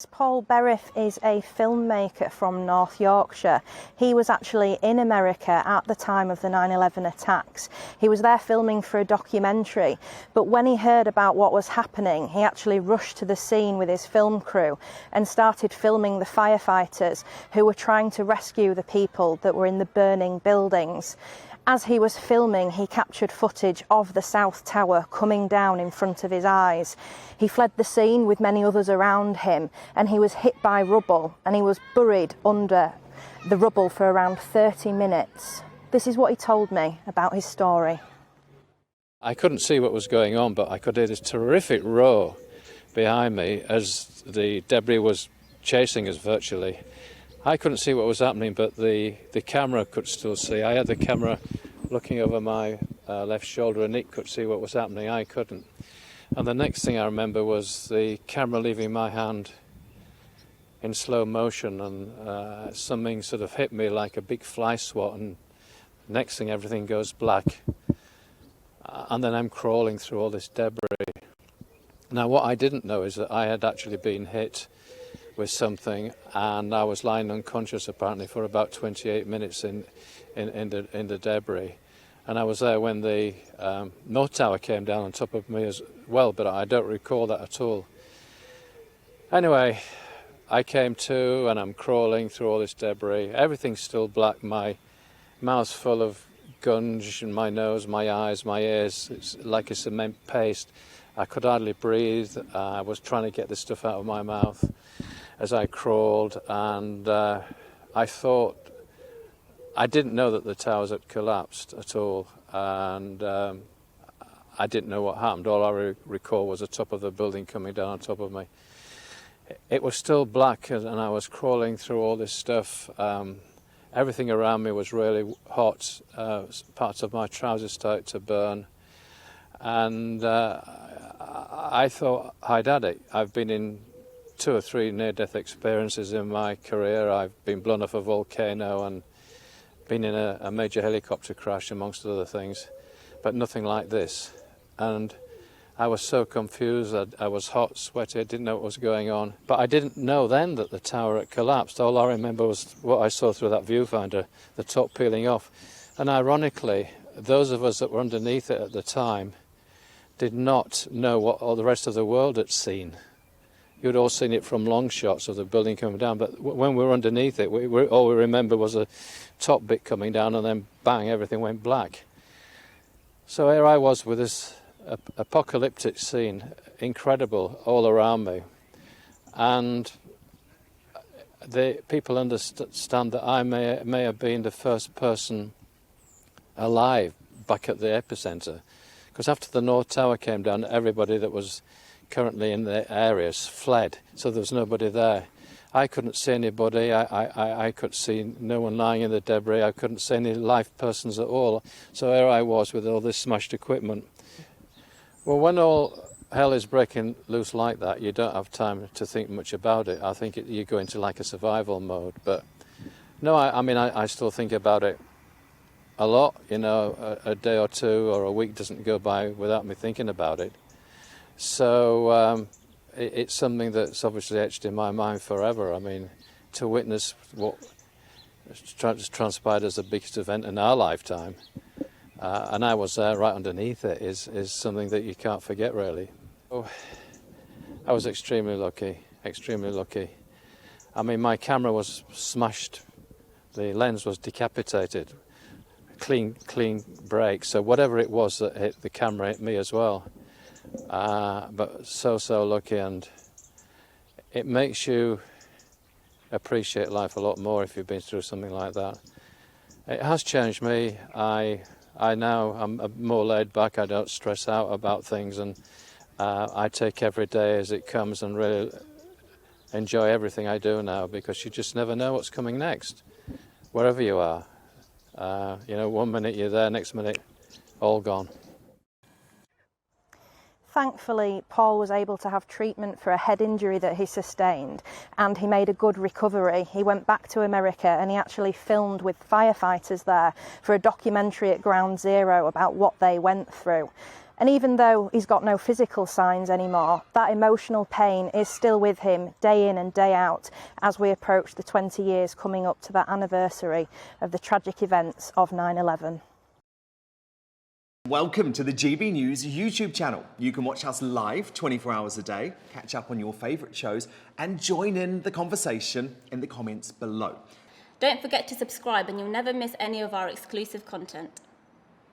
Paul Berriff is a filmmaker from North Yorkshire. He was actually in America at the time of the 9/11 attacks. He was there filming for a documentary, but when he heard about what was happening, he actually rushed to the scene with his film crew and started filming the firefighters who were trying to rescue the people that were in the burning buildings. As he was filming, he captured footage of the South Tower coming down in front of his eyes. He fled the scene with many others around him, and he was hit by rubble, and he was buried under the rubble for around 30 minutes. This is what he told me about his story. I couldn't see what was going on, but I could hear this terrific roar behind me as the debris was chasing us virtually. I couldn't see what was happening, but the camera could still see. I had the camera looking over my left shoulder, and it could see what was happening. I couldn't. And the next thing I remember was the camera leaving my hand in slow motion, and something sort of hit me like a big fly swat, and next thing everything goes black. And then I'm crawling through all this debris. Now what I didn't know is that I had actually been hit with something, and I was lying unconscious apparently for about 28 minutes in the debris. And I was there when the North Tower came down on top of me as well, but I don't recall that at all. Anyway, I came to, and I'm crawling through all this debris. Everything's still black. My mouth's full of gunge, and my nose, my eyes, my ears, it's like a cement paste. I could hardly breathe. I was trying to get this stuff out of my mouth as I crawled, and I thought, I didn't know that the towers had collapsed at all, and I didn't know what happened. All I recall was the top of the building coming down on top of me. It was still black, and I was crawling through all this stuff. Everything around me was really hot. Parts of my trousers started to burn, and I thought I'd had it. I've been in 2 or 3 near-death experiences in my career. I've been blown off a volcano and been in a major helicopter crash, amongst other things, but nothing like this. And I was so confused. I was hot, sweaty, I didn't know what was going on. But I didn't know then that the tower had collapsed. All I remember was what I saw through that viewfinder, the top peeling off. And ironically, those of us that were underneath it at the time did not know what all the rest of the world had seen. You'd all seen it from long shots of the building coming down, but when we were underneath it, all we remember was the top bit coming down, and then bang, everything went black. So here I was with this apocalyptic scene, incredible, all around me. And the people understand that I may have been the first person alive back at the epicenter. Because after the North Tower came down, everybody that was currently in the areas fled, so there was nobody there. I couldn't see anybody. I could see no one lying in the debris. I couldn't see any live persons at all. So here I was with all this smashed equipment. Well, when all hell is breaking loose like that, you don't have time to think much about it. I think you go into like a survival mode. But no, I mean, I still think about it a lot. You know, a day or two or a week doesn't go by without me thinking about it. So it's something that's obviously etched in my mind forever. I mean, to witness what transpired as the biggest event in our lifetime, and I was there right underneath it, is something that you can't forget, really. Oh, I was extremely lucky, extremely lucky. I mean, my camera was smashed, the lens was decapitated, clean break, so whatever it was that hit the camera hit me as well. But so lucky, and it makes you appreciate life a lot more if you've been through something like that. It has changed me. I'm more laid back. I don't stress out about things, and I take every day as it comes and really enjoy everything I do now, because you just never know what's coming next, wherever you are. You know, one minute you're there, next minute all gone. Thankfully, Paul was able to have treatment for a head injury that he sustained, and he made a good recovery. He went back to America, and he actually filmed with firefighters there for a documentary at Ground Zero about what they went through. And even though he's got no physical signs anymore, that emotional pain is still with him day in and day out as we approach the 20 years coming up to that anniversary of the tragic events of 9/11. Welcome to the GB News YouTube channel. You can watch us live 24 hours a day, catch up on your favourite shows and join in the conversation in the comments below. Don't forget to subscribe and you'll never miss any of our exclusive content.